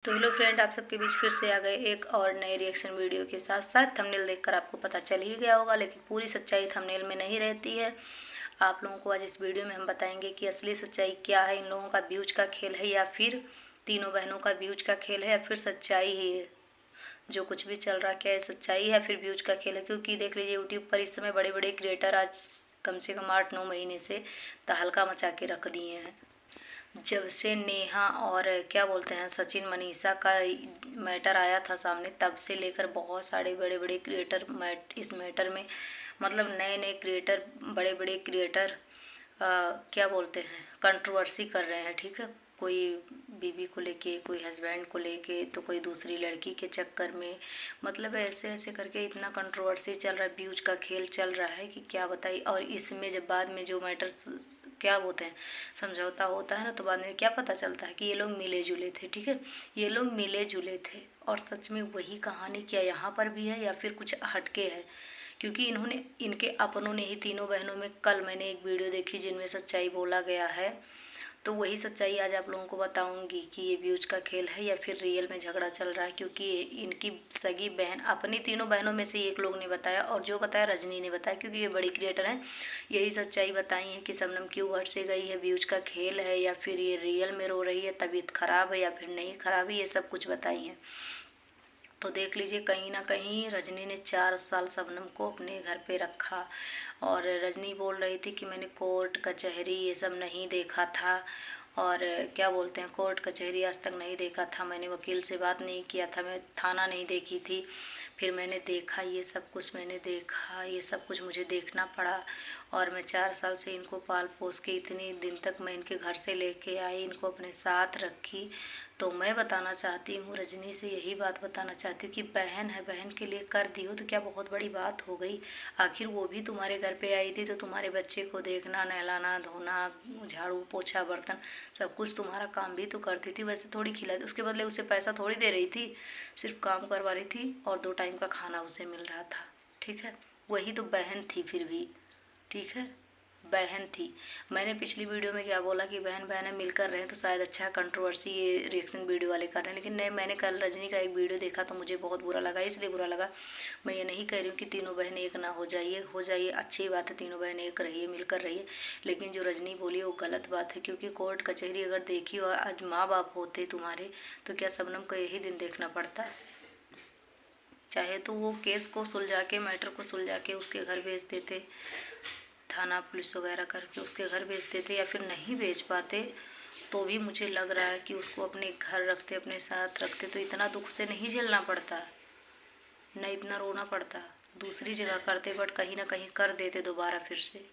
तो hello friend, आप सबके बीच फिर से आ गए एक और नए रिएक्शन वीडियो के साथ साथ। थंबनेल देखकर आपको पता चल ही गया होगा, लेकिन पूरी सच्चाई थंबनेल में नहीं रहती है। आप लोगों को आज इस वीडियो में हम बताएंगे कि असली सच्चाई क्या है। इन लोगों का व्यूज का खेल है या फिर तीनों बहनों का व्यूज का खेल है या फिर सच्चाई ही है। जो कुछ भी चल रहा क्या है, सच्चाई है फिर व्यूज का खेल है। क्योंकि देख लीजिए यूट्यूब पर इस समय बड़े बड़े क्रिएटर आज कम से कम 8-9 महीने से तहलका मचा के रख दिए हैं। जब से नेहा और क्या बोलते हैं सचिन मनीषा का मैटर आया था सामने, तब से लेकर बहुत सारे बड़े बड़े क्रिएटर इस मैटर में, मतलब नए नए क्रिएटर, बड़े बड़े क्रिएटर क्या बोलते हैं कंट्रोवर्सी कर रहे हैं। ठीक है, कोई बीवी को लेके, कोई हस्बैंड को लेके, तो कोई दूसरी लड़की के चक्कर में, मतलब ऐसे ऐसे करके इतना कंट्रोवर्सी चल रहा है, व्यूज का खेल चल रहा है कि क्या बताइए। और इसमें जब बाद में जो मैटर क्या बोलते हैं समझौता होता है ना, तो बाद में क्या पता चलता है कि ये लोग मिले जुले थे। ठीक है, ये लोग मिले जुले थे और सच में वही कहानी क्या यहाँ पर भी है या फिर कुछ हटके है। क्योंकि इन्होंने, इनके अपनों ने ही, तीनों बहनों में, कल मैंने एक वीडियो देखी जिनमें सच्चाई बोला गया है, तो वही सच्चाई आज आप लोगों को बताऊंगी कि ये व्यूज का खेल है या फिर रियल में झगड़ा चल रहा है। क्योंकि इनकी सगी बहन, अपनी तीनों बहनों में से एक लोग ने बताया, और जो बताया रजनी ने बताया, क्योंकि ये बड़ी क्रिएटर हैं। यही सच्चाई बताई है कि शबनम क्यों घर से गई है, व्यूज का खेल है या फिर ये रियल में रो रही है, तबीयत खराब है या फिर नहीं खराब है, ये सब कुछ बताई हैं। तो देख लीजिए, कहीं ना कहीं रजनी ने 4 साल शबनम को अपने घर पे रखा, और रजनी बोल रही थी कि मैंने कोर्ट कचहरी ये सब नहीं देखा था, और क्या बोलते हैं कोर्ट कचहरी आज तक नहीं देखा था, मैंने वकील से बात नहीं किया था, मैं थाना नहीं देखी थी, फिर मैंने देखा, ये सब कुछ मैंने देखा, ये सब कुछ मुझे देखना पड़ा। और मैं 4 साल से इनको पाल पोस के इतने दिन तक मैं इनके घर से लेके आई, इनको अपने साथ रखी। तो मैं बताना चाहती हूँ रजनी से, यही बात बताना चाहती हूँ कि बहन है, बहन के लिए कर दी हो तो क्या बहुत बड़ी बात हो गई। आखिर वो भी तुम्हारे घर पे आई थी तो तुम्हारे बच्चे को देखना, नहलाना धोना, झाड़ू पोछा बर्तन सब कुछ तुम्हारा काम भी तो करती थी। वैसे थोड़ी खिलाती, उसके बदले उसे पैसा थोड़ी दे रही थी, सिर्फ काम करवा रही थी और 2 टाइम का खाना उसे मिल रहा था। ठीक है, वही तो बहन थी फिर भी। ठीक है, बहन थी। मैंने पिछली वीडियो में क्या बोला कि बहन बहन मिलकर रहे तो शायद अच्छा कंट्रोवर्सी ये रिएक्शन वीडियो वाले कर रहे हैं, लेकिन नहीं, मैंने कल रजनी का एक वीडियो देखा तो मुझे बहुत बुरा लगा। इसलिए बुरा लगा, मैं ये नहीं कह रही हूँ कि तीनों बहन एक ना हो जाइए, हो जाइए अच्छी बात है, तीनों बहन एक रहिए, मिलकर रहिए, लेकिन जो रजनी बोली वो गलत बात है। क्योंकि कोर्ट कचहरी अगर देखी हो, आज माँ बाप होते तुम्हारे, तो क्या शबनम को यही दिन देखना पड़ता? चाहे तो वो केस को सुलझा के, मैटर को सुलझा के उसके घर भेज देते, थाना पुलिस वगैरह करके उसके घर भेजते थे, या फिर नहीं भेज पाते तो भी मुझे लग रहा है कि उसको अपने घर रखते, अपने साथ रखते तो इतना दुख से नहीं झेलना पड़ता, न इतना रोना पड़ता। दूसरी जगह करते बट कहीं ना कहीं कर देते दोबारा फिर से।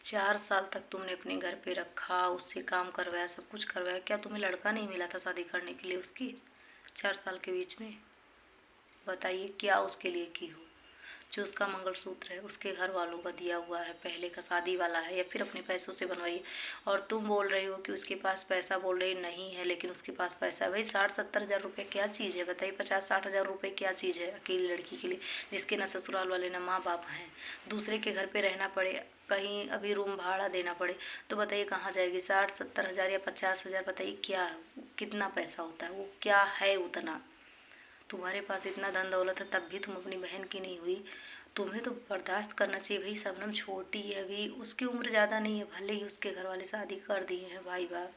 4 साल तक तुमने अपने घर पे रखा, उससे काम करवाया, सब कुछ करवाया, क्या तुम्हें लड़का नहीं मिला था शादी करने के लिए उसकी 4 साल के बीच में? बताइए क्या उसके लिए की हो? जो उसका मंगलसूत्र है उसके घर वालों का दिया हुआ है, पहले का शादी वाला है, या फिर अपने पैसों से बनवाइए। और तुम बोल रही हो कि उसके पास पैसा, बोल रही नहीं है, लेकिन उसके पास पैसा है। भाई 60-70 हज़ार रुपये क्या चीज़ है बताइए? 50-60 हज़ार रुपये क्या चीज़ है अकेली लड़की के लिए, जिसके ना ससुराल वाले ना माँ बाप हैं, दूसरे के घर पर रहना पड़े, कहीं अभी रूम भाड़ा देना पड़े, तो बताइए कहाँ जाएगी? 60-70 हज़ार या 50 हज़ार, बताइए क्या, कितना पैसा होता है वो? क्या है उतना? तुम्हारे पास इतना धन दौलत है तब भी तुम अपनी बहन की नहीं हुई। तुम्हें तो बर्दाश्त करना चाहिए भाई। शबनम छोटी है अभी, उसकी उम्र ज़्यादा नहीं है, भले ही उसके घर वाले शादी कर दिए हैं, भाई बाप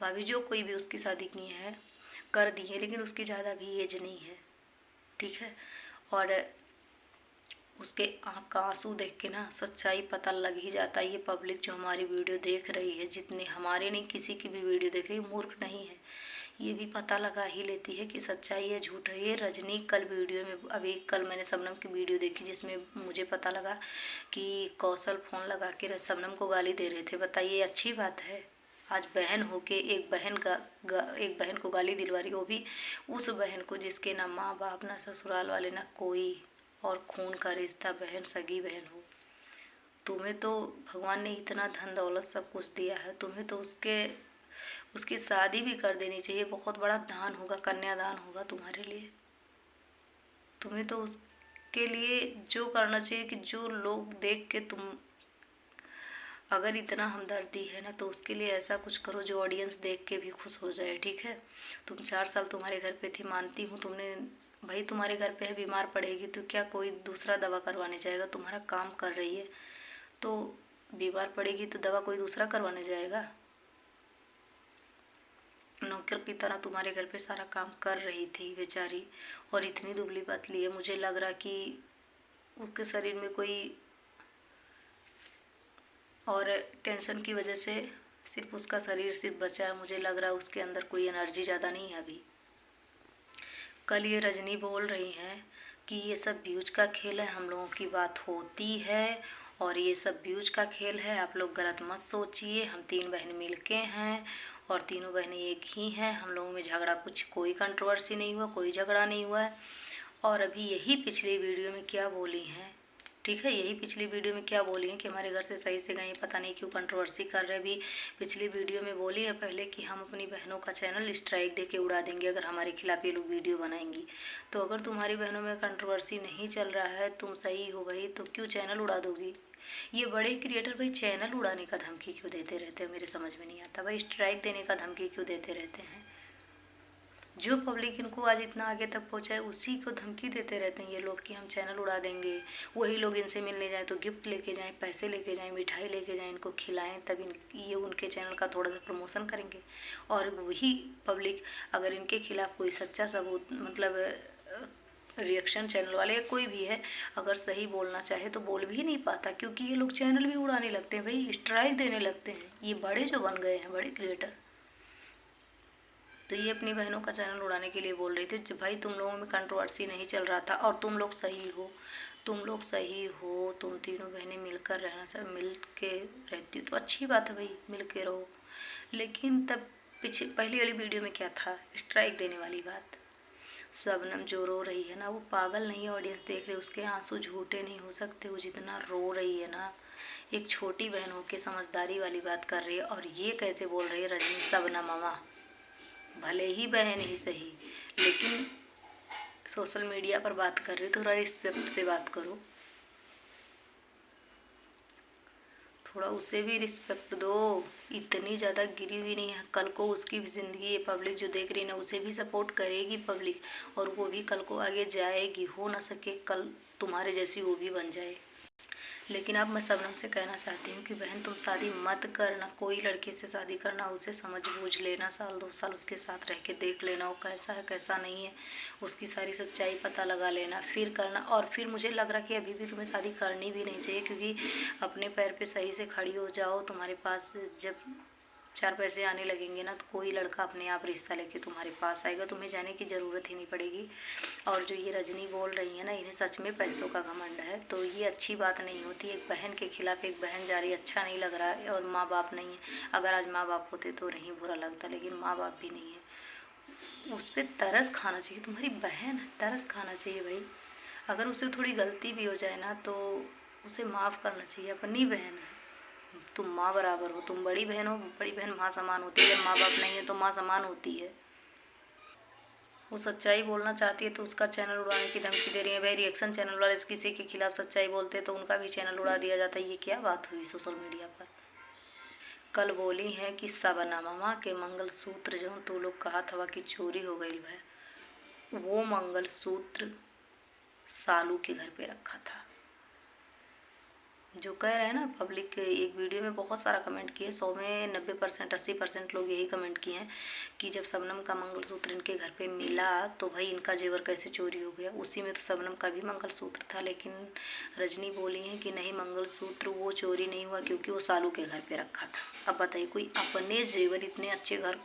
भाभी जो कोई भी उसकी शादी की है कर दी है, लेकिन उसकी ज़्यादा भी एज नहीं है। ठीक है, और उसके आँख का आंसू देख के ना सच्चाई पता लग ही जाता है। ये पब्लिक जो हमारी वीडियो देख रही है, जितने हमारे नहीं किसी की भी वीडियो देख रही है, मूर्ख नहीं है, ये भी पता लगा ही लेती है कि सच्चाई है झूठ है। ये रजनी कल वीडियो में, अभी कल मैंने शबनम की वीडियो देखी जिसमें मुझे पता लगा कि कौशल फ़ोन लगा के शबनम को गाली दे रहे थे। बताइए अच्छी बात है? आज बहन होके एक बहन को गाली दिलवा रही, वो भी उस बहन को जिसके ना माँ बाप ना ससुराल वाले ना कोई, और खून का रिश्ता बहन, सगी बहन हो। तुम्हें तो भगवान ने इतना धन दौलत सब कुछ दिया है, तुम्हें तो उसकी शादी भी कर देनी चाहिए। बहुत बड़ा दान होगा, कन्यादान होगा तुम्हारे लिए। तुम्हें तो उसके लिए जो करना चाहिए कि जो लोग देख के तुम अगर इतना हमदर्दी है ना तो उसके लिए ऐसा कुछ करो जो ऑडियंस देख के भी खुश हो जाए, ठीक है। तुम 4 साल तुम्हारे घर पे थी, मानती हूँ तुमने, भाई तुम्हारे घर पे है, बीमार पड़ेगी तो क्या कोई दूसरा दवा करवाने जाएगा? तुम्हारा काम कर रही है तो बीमार पड़ेगी तो दवा कोई दूसरा करवाने जाएगा? नौकर की तरह तुम्हारे घर पे सारा काम कर रही थी बेचारी, और इतनी दुबली पतली है, मुझे लग रहा कि उसके शरीर में कोई और टेंशन की वजह से सिर्फ उसका शरीर सिर्फ बचा है, मुझे लग रहा है उसके अंदर कोई एनर्जी ज़्यादा नहीं है अभी। कल ये रजनी बोल रही हैं कि ये सब व्यूज का खेल है, हम लोगों की बात होती है और ये सब व्यूज का खेल है, आप लोग गलत मत सोचिए, हम 3 बहन मिल के हैं और तीनों बहनें एक ही हैं, हम लोगों में झगड़ा कुछ कोई कंट्रोवर्सी नहीं हुआ, कोई झगड़ा नहीं हुआ है। और अभी यही पिछली वीडियो में क्या बोली हैं, ठीक है, यही पिछली वीडियो में क्या बोली है कि हमारे घर से सही से गए, पता नहीं क्यों कंट्रोवर्सी कर रहे। भी पिछली वीडियो में बोली है पहले कि हम अपनी बहनों का चैनल स्ट्राइक दे के उड़ा देंगे अगर हमारे खिलाफ ये लोग वीडियो बनाएंगी। तो अगर तुम्हारी बहनों में कंट्रोवर्सी नहीं चल रहा है, तुम सही हो भाई, तो क्यों चैनल उड़ा दोगी? ये बड़े क्रिएटर भाई चैनल उड़ाने का धमकी क्यों देते रहते हैं, मेरे समझ में नहीं आता भाई। स्ट्राइक देने का धमकी क्यों देते रहते हैं? जो पब्लिक इनको आज इतना आगे तक पहुंचाए उसी को धमकी देते रहते हैं ये लोग कि हम चैनल उड़ा देंगे। वही लोग इनसे मिलने जाएँ तो गिफ्ट लेके जाएँ, पैसे लेके जाएँ, मिठाई लेके जाएँ, इनको खिलाएं, तब ये उनके चैनल का थोड़ा सा प्रमोशन करेंगे। और वही पब्लिक अगर इनके खिलाफ कोई सच्चा सबूत मतलब रिएक्शन चैनल वाले या कोई भी है अगर सही बोलना चाहे तो बोल भी नहीं पाता, क्योंकि ये लोग चैनल भी उड़ाने लगते हैं भाई, स्ट्राइक देने लगते हैं। ये बड़े जो बन गए हैं बड़े क्रिएटर, तो ये अपनी बहनों का चैनल उड़ाने के लिए बोल रही थी। जो भाई तुम लोगों में कंट्रोवर्सी नहीं चल रहा था और तुम लोग सही हो, तुम लोग सही हो, तुम तीनों बहनें मिलकर रहना चाहिए, मिल के रहती हो तो अच्छी बात है भाई, मिल के रहो। लेकिन तब पीछे पहली वाली वीडियो में क्या था, स्ट्राइक देने वाली बात। शबनम जो रो रही है ना वो पागल नहीं है, ऑडियंस देख रहे, उसके आंसू झूठे नहीं हो सकते। वो जितना रो रही है ना, एक छोटी बहन होके समझदारी वाली बात कर रही है, और ये कैसे बोल रही है रजनी शबनम मामा, भले ही बहन ही सही लेकिन सोशल मीडिया पर बात कर रही हो थोड़ा रिस्पेक्ट से बात करो, थोड़ा उसे भी रिस्पेक्ट दो। इतनी ज़्यादा गिरी हुई नहीं है, कल को उसकी भी ज़िंदगी ये पब्लिक जो देख रही है ना उसे भी सपोर्ट करेगी पब्लिक, और वो भी कल को आगे जाएगी, हो ना सके कल तुम्हारे जैसी वो भी बन जाए। लेकिन अब मैं शबनम से कहना चाहती हूँ कि बहन तुम शादी मत करना, कोई लड़के से शादी करना उसे समझ बूझ लेना, 1-2 साल उसके साथ रह के देख लेना वो कैसा है कैसा नहीं है, उसकी सारी सच्चाई पता लगा लेना फिर करना। और फिर मुझे लग रहा कि अभी भी तुम्हें शादी करनी भी नहीं चाहिए, क्योंकि अपने पैर पे सही से खड़ी हो जाओ, तुम्हारे पास जब 4 पैसे आने लगेंगे ना तो कोई लड़का अपने आप रिश्ता लेके तुम्हारे पास आएगा, तुम्हें जाने की ज़रूरत ही नहीं पड़ेगी। और जो ये रजनी बोल रही है ना, इन्हें सच में पैसों का घमंड है, तो ये अच्छी बात नहीं होती। एक बहन के खिलाफ एक बहन जा रही है, अच्छा नहीं लग रहा है। और माँ बाप नहीं है, अगर आज माँ बाप होते तो नहीं बुरा लगता, लेकिन माँ बाप भी नहीं है। उस पर तरस खाना चाहिए, तुम्हारी बहन है, तरस खाना चाहिए भाई। अगर उसे थोड़ी गलती भी हो जाए ना तो उसे माफ़ करना चाहिए, अपनी बहन है, तुम माँ बराबर हो, तुम बड़ी बहन हो, बड़ी बहन माँ समान होती है, जब माँ बाप नहीं है तो माँ समान होती है। वो सच्चाई बोलना चाहती है तो उसका चैनल उड़ाने की धमकी दे रही है। भाई रिएक्शन चैनल वाले किसी के खिलाफ सच्चाई बोलते हैं तो उनका भी चैनल उड़ा दिया जाता है, ये क्या बात हुई सोशल मीडिया पर। कल बोली है कि शबनम मामा के मंगलसूत्र जो तू लोग कहा था कि चोरी हो गई है, वो मंगलसूत्र सालू के घर पे रखा था। जो कह रहे हैं ना पब्लिक, एक वीडियो में बहुत सारा कमेंट किए, 100 में 90% 80% लोग यही कमेंट किए हैं कि जब शबनम का मंगलसूत्र इनके घर पे मिला तो भाई इनका जेवर कैसे चोरी हो गया। उसी में तो शबनम का भी मंगलसूत्र था, लेकिन रजनी बोली है कि नहीं, मंगलसूत्र वो चोरी नहीं हुआ क्योंकि वो सालू के घर पे रखा था। अब बताइए, कोई अपने जेवर इतने अच्छे घर,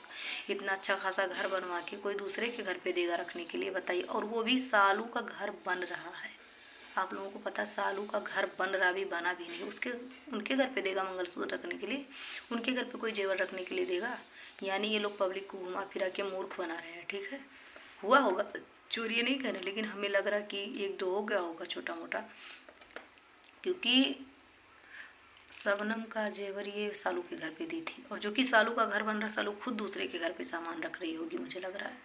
इतना अच्छा खासा घर बनवा के कोई दूसरे के घर पे देगा रखने के लिए, बताइए। और वो भी सालू का घर बन रहा है, आप लोगों को पता, सालू का घर बन रहा भी, बना भी नहीं, उसके उनके घर पे देगा मंगलसूत्र रखने के लिए, उनके घर पे कोई जेवर रखने के लिए देगा। यानी ये लोग पब्लिक को घुमा फिरा के मूर्ख बना रहे हैं, ठीक है। हुआ होगा चोरी, नहीं कह रहे, लेकिन हमें लग रहा कि 1-2 हो गया होगा छोटा मोटा, क्योंकि शबनम का जेवर ये सालू के घर पे दी थी, और जो कि सालू का घर बन रहा, सालू खुद दूसरे के घर पे सामान रख रही होगी मुझे लग रहा है,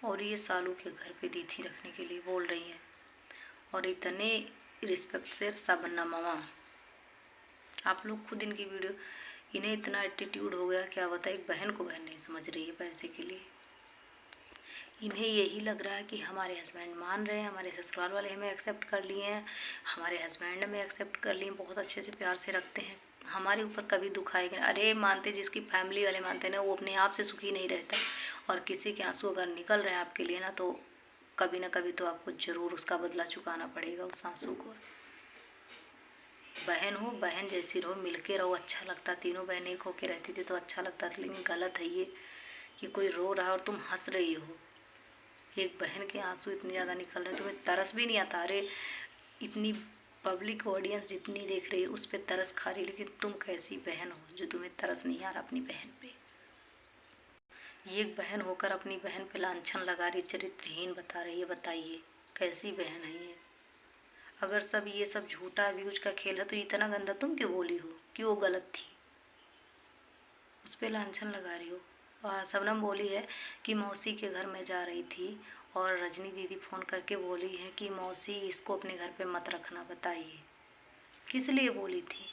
और ये सालू के घर पे दी थी रखने के लिए बोल रही है। और इतने रिस्पेक्ट से शबनम मामा आप लोग खुद इनकी वीडियो, इन्हें इतना एटीट्यूड हो गया, क्या बताए, एक बहन को बहन नहीं समझ रही है पैसे के लिए। इन्हें यही लग रहा है कि हमारे हस्बैंड मान रहे हैं, हमारे ससुराल वाले हमें एक्सेप्ट कर लिए हैं, हमारे हस्बैंड हमें एक्सेप्ट कर लिए, बहुत अच्छे से प्यार से रखते हैं, हमारे ऊपर कभी दुख आएगा। अरे मानते, जिसकी फैमिली वाले मानते हैं ना, वो अपने आप से सुखी नहीं रहता। और किसी के आंसू अगर निकल रहे हैं आपके लिए ना, तो कभी ना कभी तो आपको ज़रूर उसका बदला चुकाना पड़ेगा उस आंसू को। बहन हो, बहन जैसी रहो, मिलके रहो, अच्छा लगता। तीनों बहनें एक होके रहती थी तो अच्छा लगता था। लेकिन गलत है ये कि कोई रो रहा है और तुम हंस रही हो। एक बहन के आंसू इतने ज़्यादा निकल रहे हैं, तुम्हें तरस भी नहीं आता। अरे इतनी पब्लिक ऑडियंस जितनी देख रही है उस पर तरस खा रही, लेकिन तुम कैसी बहन हो जो तुम्हें तरस नहीं आ रहा अपनी बहन पे। ये एक बहन होकर अपनी बहन पे लांछन लगा रही, चरित्रहीन बता रही है। बताइए कैसी बहन है ये। अगर सब ये सब झूठा व्यूज का खेल है तो इतना गंदा तुम क्यों बोली हो कि वो गलत थी, उस पर लांछन लगा रही हो। शबनम बोली है कि मौसी के घर में जा रही थी और रजनी दीदी फ़ोन करके बोली है कि मौसी इसको अपने घर पे मत रखना। बताइए किस लिए बोली थी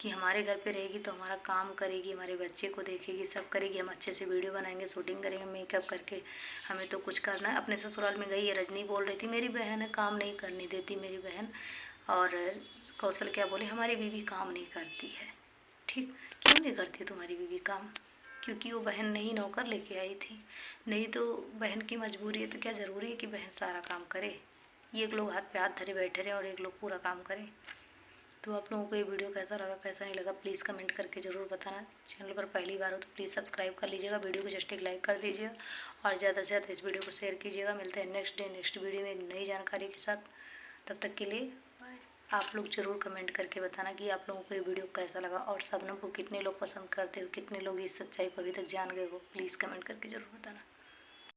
कि हमारे घर पे रहेगी तो हमारा काम करेगी, हमारे बच्चे को देखेगी, सब करेगी, हम अच्छे से वीडियो बनाएंगे, शूटिंग करेंगे, मेकअप करके, हमें तो कुछ करना है। अपने ससुराल में गई है, रजनी बोल रही थी मेरी बहन है, काम नहीं करने देती मेरी बहन। और कौशल क्या बोले, हमारी बीवी काम नहीं करती है। ठीक, क्यों नहीं करती तुम्हारी बीवी काम? क्योंकि वो बहन नहीं नौकर लेके आई थी। नहीं तो बहन की मजबूरी है तो क्या ज़रूरी है कि बहन सारा काम करे? ये एक लोग हाथ पे हाथ धरे बैठे रहे और एक लोग पूरा काम करें। तो आप लोगों को ये वीडियो कैसा लगा, कैसा नहीं लगा, प्लीज़ कमेंट करके ज़रूर बताना। चैनल पर पहली बार हो तो प्लीज़ सब्सक्राइब कर लीजिएगा, वीडियो को जस्ट एक लाइक कर दीजिएगा और ज़्यादा से ज़्यादा इस वीडियो को शेयर कीजिएगा। मिलते हैं नेक्स्ट डे नेक्स्ट वीडियो में एक नई जानकारी के साथ। तब तक के लिए आप लोग ज़रूर कमेंट करके बताना कि आप लोगों को ये वीडियो कैसा लगा और शबनम को कितने लोग पसंद करते हो, कितने लोग इस सच्चाई को अभी तक जान गए हो। प्लीज़ कमेंट करके ज़रूर बताना।